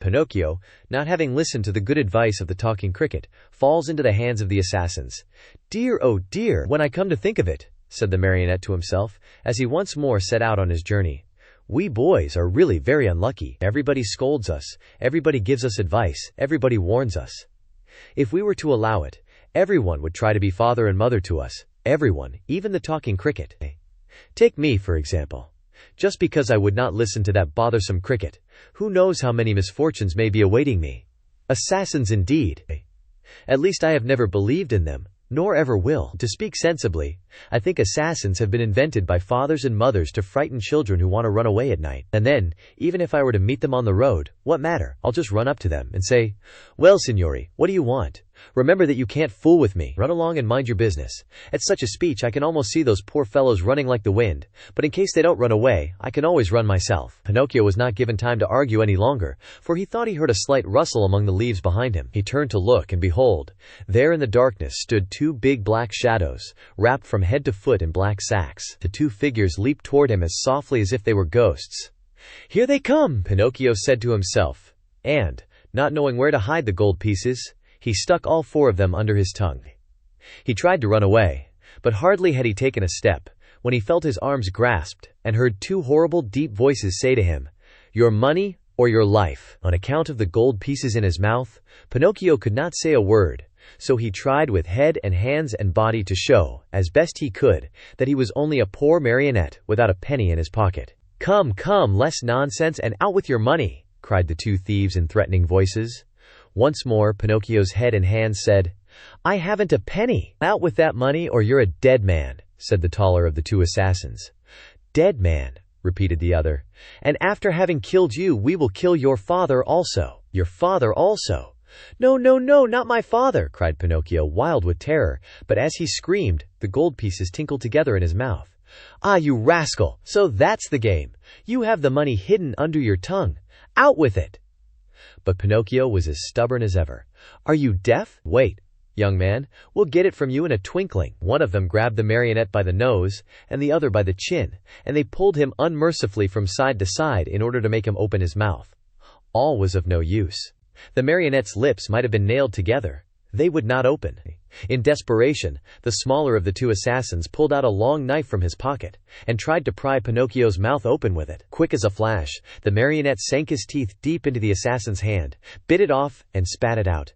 Pinocchio, not having listened to the good advice of the talking cricket, falls into the hands of the assassins. "Dear, oh dear, when I come to think of it," said the marionette to himself, as he once more set out on his journey. "We boys are really very unlucky. Everybody scolds us, everybody gives us advice, everybody warns us. If we were to allow it, everyone would try to be father and mother to us, everyone, even the talking cricket. Take me, for example. Just because I would not listen to that bothersome cricket, who knows how many misfortunes may be awaiting me. Assassins indeed. At least I have never believed in them, nor ever will. To speak sensibly, I think assassins have been invented by fathers and mothers to frighten children who want to run away at night. And then, even if I were to meet them on the road, what matter? I'll just run up to them and say, 'Well, signori, what do you want? Remember that you can't fool with me. Run along and mind your business.' At such a speech I can almost see those poor fellows running like the wind, but in case they don't run away, I can always run myself." Pinocchio was not given time to argue any longer, for he thought he heard a slight rustle among the leaves behind him. He turned to look, and behold, there in the darkness stood two big black shadows, wrapped from head to foot in black sacks. The two figures leaped toward him as softly as if they were ghosts. "Here they come," Pinocchio said to himself, and, not knowing where to hide the gold pieces, he stuck all four of them under his tongue. He tried to run away, but hardly had he taken a step, when he felt his arms grasped, and heard two horrible deep voices say to him, "Your money or your life." On account of the gold pieces in his mouth, Pinocchio could not say a word, so he tried with head and hands and body to show, as best he could, that he was only a poor marionette without a penny in his pocket. "Come, come, less nonsense, and out with your money," cried the two thieves in threatening voices. Once more Pinocchio's head and hands said, "I haven't a penny." "Out with that money or you're a dead man," said the taller of the two assassins. "Dead man," repeated the other, "and after having killed you we will kill your father also." "Your father also?" "No, no, no, not my father," cried Pinocchio, wild with terror, but as he screamed, the gold pieces tinkled together in his mouth. "Ah, you rascal, so that's the game. You have the money hidden under your tongue. Out with it." But Pinocchio was as stubborn as ever. "Are you deaf? Wait, young man, we'll get it from you in a twinkling." One of them grabbed the marionette by the nose, and the other by the chin, and they pulled him unmercifully from side to side in order to make him open his mouth. All was of no use. The marionette's lips might have been nailed together. They would not open. In desperation, the smaller of the two assassins pulled out a long knife from his pocket, and tried to pry Pinocchio's mouth open with it. Quick as a flash, the marionette sank his teeth deep into the assassin's hand, bit it off, and spat it out.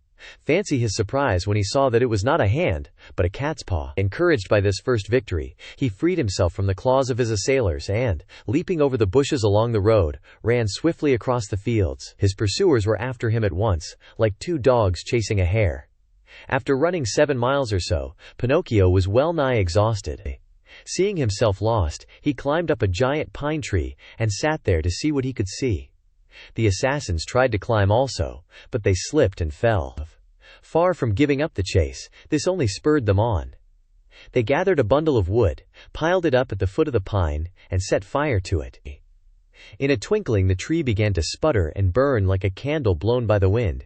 Fancy his surprise when he saw that it was not a hand, but a cat's paw. Encouraged by this first victory, he freed himself from the claws of his assailers and, leaping over the bushes along the road, ran swiftly across the fields. His pursuers were after him at once, like two dogs chasing a hare. After running 7 miles or so, Pinocchio was well nigh exhausted. Seeing himself lost, he climbed up a giant pine tree and sat there to see what he could see. The assassins tried to climb also, but they slipped and fell. Far from giving up the chase, this only spurred them on. They gathered a bundle of wood, piled it up at the foot of the pine, and set fire to it. In a twinkling the tree began to sputter and burn like a candle blown by the wind.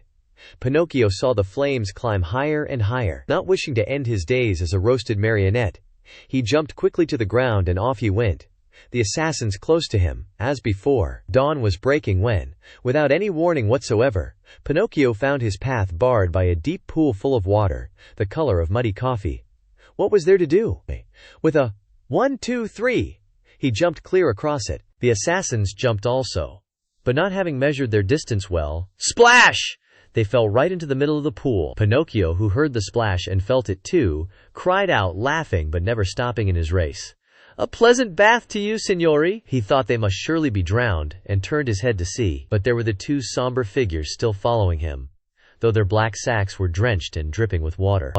Pinocchio saw the flames climb higher and higher. Not wishing to end his days as a roasted marionette, he jumped quickly to the ground and off he went, the assassins close to him, as before. Dawn was breaking when, without any warning whatsoever, Pinocchio found his path barred by a deep pool full of water, the color of muddy coffee. What was there to do? With a 1, 2, 3, he jumped clear across it. The assassins jumped also, but not having measured their distance well, splash! They fell right into the middle of the pool. Pinocchio, who heard the splash and felt it too, cried out, laughing but never stopping in his race, "A pleasant bath to you, signori!" He thought they must surely be drowned, and turned his head to see. But there were the two somber figures still following him, though their black sacks were drenched and dripping with water.